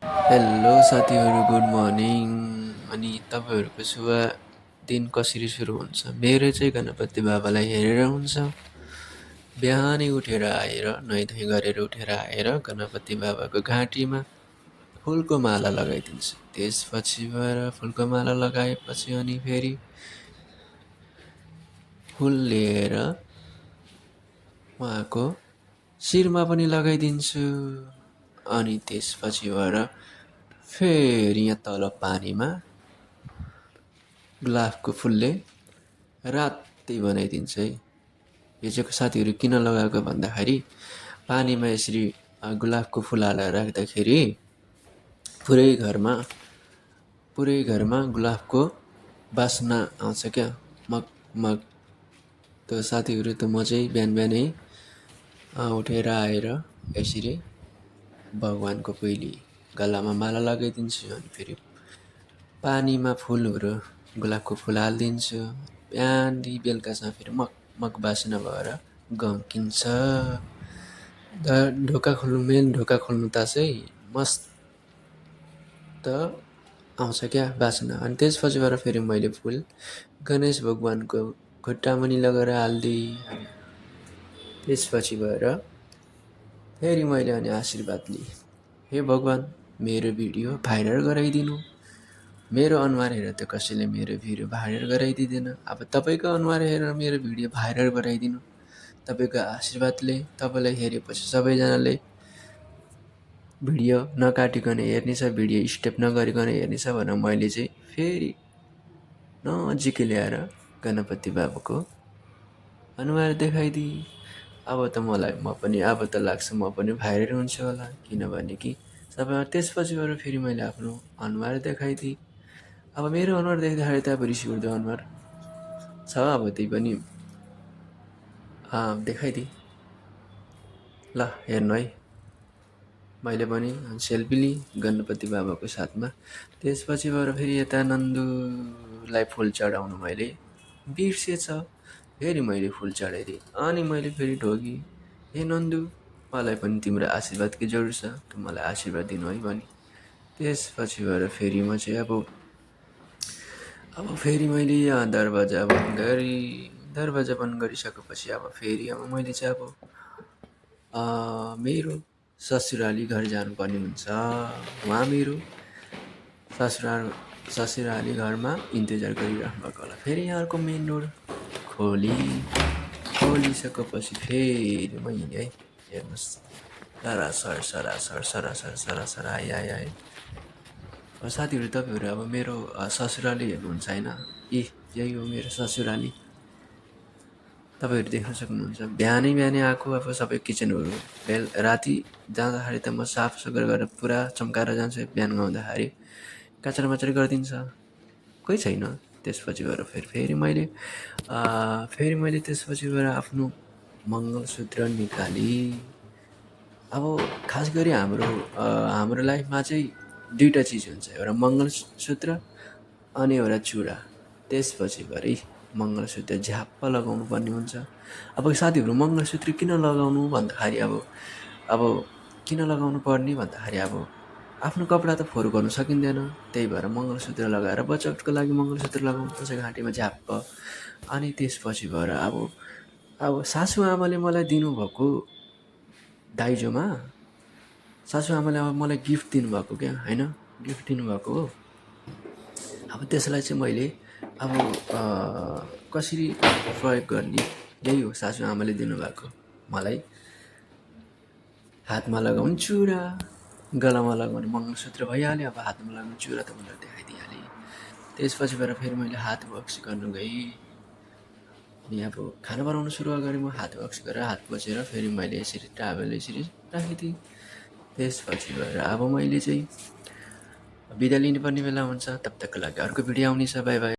Hello साथीहरू, good morning. अनि तपाईँहरूको शुभ दिन कसरी सुरु हुन्छ? मेरो चाहिँ गणपति बाबालाई हेरेर हुन्छ। बिहानै उठेर आएर नुहाइधुवाइ गरेर उठेर आएर गणपति बाबाको घाँटीमा फुलको माला लगाइदिन्छु। त्यसपछि गएर फुलको माला लगाएपछि अनि फेरि फुल लिएर उहाँको शिरमा पनि लगाइदिन्छु। अनि त्यसपछि गएर फेरि यहाँ तल पानीमा गुलाबको फुलले रातै बनाइदिन्छ है। यो चाहिँ साथीहरू किन लगाएको भन्दाखेरि पानीमा यसरी गुलाबको फुल हालेर राख्दाखेरि पुरै घरमा गुलाबको बास्ना आउँछ क्या, मग मग। त साथीहरू, त म चाहिँ बिहान बिहानै उठेर आएर यसरी भगवानको पहिले गलामा माला लगाइदिन्छु। अनि फेरि पानीमा फुलहरू गुलाबको फुल हालिदिन्छु। बिहानदेखि बेलुकासम्म फेरि मग बास्ना भएर गम्किन्छ। मेन ढोका खोल्नु त चाहिँ मस्त आउँछ क्या बास्ना। अनि त्यसपछि गएर फेरि मैले फुल गणेश भगवानको खुट्टामुनि लगेर हालिदिएँ। अनि त्यसपछि गएर फेरि मैले अनि आशीर्वाद लिएँ, हे भगवान्, मेरो भिडियो भाइरल गराइदिनु। मेरो अनुहार हेरेर त कसैले मेरो भिडियो भाइरल गराइदिँदैन। अब तपाईँको अनुहार हेरेर मेरो भिडियो भाइरल गराइदिनु। तपाईँको आशीर्वादले तपाईँलाई हेरेपछि सबैजनाले भिडियो नकाटिकन हेर्नेछ, भिडियो स्टेप नगरिकन हेर्नेछ भनेर मैले चाहिँ फेरि नजिकै ल्याएर गणपति बाबाको अनुहार देखाइदिएँ। अब त लाग्छ म पनि भाइरल हुन्छु होला, किनभने कि सबैमा त्यसपछि गएर फेरि मैले आफ्नो अनुहार देखाइदिएँ। अब मेरो अनुहार देख्दाखेरि त अब रिस उठ्दो अनुहार छ। अब त्यही पनि देखाइदिएँ। ल हेर्नु है, मैले पनि सेल्फी लिएँ गणपति बाबाको साथमा। त्यसपछि गएर फेरि यता नन्दुलाई फुल चढाउनु मैले बिर्सेछ। फेरि मैले फुल चढाइदिएँ। अनि मैले फेरि ढोगेँ, हे नन्दु, मलाई पनि तिम्रो आशीर्वादको जरुर छ, त मलाई आशीर्वाद दिनु है भने। त्यसपछि गएर फेरि म चाहिँ अब फेरि मैले दरवाजा बन्द गरेँ। दरवाजा बन्द गरिसकेपछि अब फेरि मैले चाहिँ मेरो ससुराली घर जानुपर्ने हुन्छ। उहाँ मेरो ससुराली घरमा इन्तजार गरिराख्नु भएको होला। फेरि यहाँको मेन डोर खोलिसकेपछि फेरि मैले है, हेर्नुहोस्, सरासर आए। साथीहरू, तपाईँहरू अब मेरो ससुराली हेर्नुहुन्छ होइन? यही हो मेरो ससुराली। तपाईँहरू देख्न सक्नुहुन्छ। बिहानै आएको अब सबै किचनहरू राति जाँदाखेरि त म साफसुग्घर गरेर पुरा चम्काएर जान्छु। बिहान आउँदाखेरि कचरमचर गरिदिन्छ, कोही छैन। त्यसपछि गएर फेरि मैले त्यसपछि गएर आफ्नो मङ्गलसूत्र निकालेँ। अब खास गरी हाम्रो लाइफमा चाहिँ दुईवटा चिज हुन्छ, एउटा मङ्गलसूत्र अनि एउटा चुरा। त्यसपछि गएर मङ्गलसूत्र झ्याप्प लगाउनु पर्ने हुन्छ। अब साथीहरू, मङ्गलसूत्र किन लगाउनु भन्दाखेरि अब किन लगाउनु पर्ने भन्दाखेरि अब आफ्नो कपडा त फोहोर गर्नु सकिँदैन। त्यही भएर मङ्गलसूत्र लगाएर बचावको लागि मङ्गलसूत्र लगाउनु पर्छ घाँटीमा झ्याप्प। अनि त्यसपछि गएर अब सासूआमाले मलाई दिनुभएको दाइजोमा सासूआमाले अब मलाई गिफ्ट दिनुभएको क्या, होइन, गिफ्ट दिनुभएको हो। अब त्यसलाई चाहिँ मैले अब कसरी प्रयोग गर्ने, यही हो सासूआमाले दिनुभएको मलाई हातमा लगाउने चुरा, गलामा लगाउने मङ्गलसूत्र भइहाल्यो। अब हातमा लगाउने चुरा त मलाई देखाइदिइहालेँ। त्यसपछि गएर फेरि मैले हात वास गर्नु गएँ। अनि अब खाना बनाउनु सुरु अगाडि म हात वास गरेर हात पोछेर फेरि मैले यसरी टावेल यसरी राखिदिएँ। त्यसपछि गएर अब मैले चाहिँ बिदा लिनुपर्ने बेला हुन्छ। तब तकको लागि अर्को भिडियो आउनेछ। By by.